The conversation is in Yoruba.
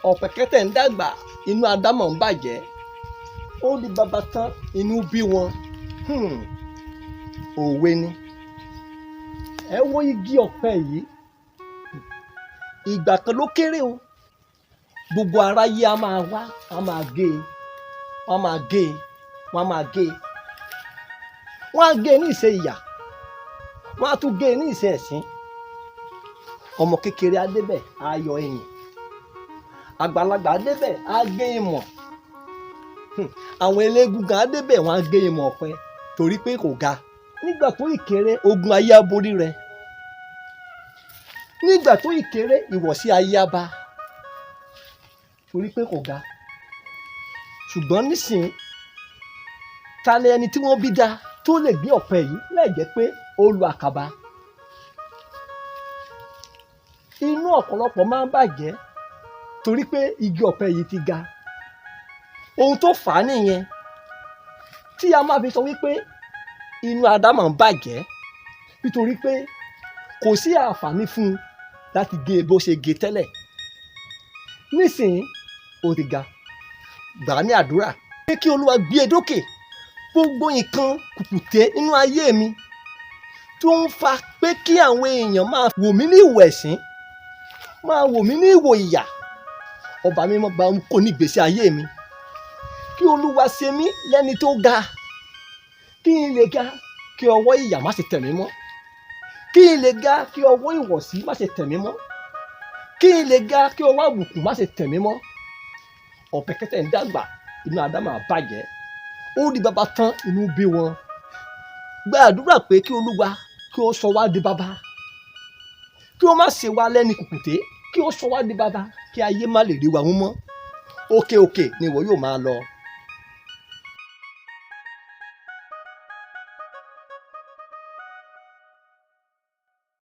ọ̀pẹ̀kẹ́tẹ̀ ń dàgbà inú Ádámọ̀ ń bàjẹ́ ó di bàbá tán inú bí wọn. Òwe ni. Ẹ wo igi ọ̀pẹ yìí, ìgbà kan ló kéré o, gbogbo aráyé a máa wá, a máa gé e, wọ́n máa gé e, wọ́n máa gé e, wọ́n á gé e ní ìṣe ìyà, wọ́n á tún gé e ní ìṣe ẹ̀sín. Ọmọ kékeré á débẹ̀ á yọ ẹ̀yìn, àgbàlagbà á débẹ̀ á gé ìmọ̀, àwọn eléégún gan á débẹ̀ wọ́n á gé ìmọ̀ ọ̀pẹ torí pé kò ga. Nígbà tó ìkéré ogun ayé á borí rẹ̀, nígbà tó ìkéré ìwọ̀sí ayé á bá torí pé kò ga. Ṣùgbọ́n nísìnyí ta lẹ ẹni tí wọ́n bí dá tó lè gbé ọ̀pẹ yìí láì jẹ́ pé ó lu àkàbà. Inú ọ̀pọ̀lọpọ̀ máa ń bàjẹ́ torí pé igi ọ̀pẹ yìí ti ga. Ohun tó fà á nìyẹn tí a máa fi sọ wípé inú Ádámọ̀ ń bàjẹ́ nítorí pé kò sí àǹfààní fún un láti gé bó ṣe gé tẹ́lẹ̀. Nísìnyí ó ti ga, gbà á ní àdúrà pé kí Olúwa gbé e dókè. Gbogbo nǹkan kùkùté nínú ayé mi tó ń fa pé kí àwọn èèyàn máa wò mí ní ìwò ẹ̀sín, máa wò mí ní ìwò ìyà, ọba mímọ́ bá ń kó ní ìgbésí ayé mi. Kí Olúwa ṣe mí lẹ́ni tó ga, kí n lè ga kí ọwọ́ ìyà má ṣe tẹ̀ mí mọ́, kí n lè ga kí ọwọ́ ìwọ̀sí má ṣe tẹ̀ mí mọ́, kí n lè ga kí ọwọ́ àbùkù má ṣe tẹ̀ mí mọ́. Ọ̀pẹ̀kẹ́tẹ̀ ń dàgbà inú Ádámọ̀ á bàjẹ́ ó di bàbá tán inú bí wọn. Gba àdúrà pé kí Olúwa kí ó sọ wá di bàbá, kí ó má ṣe wá lẹ́ni kùkùté, kí ó sọ wá di bàbá kí ayé má lè rí wa mú mọ́. Òkè òkè ni ìwọ yóò máa lọ.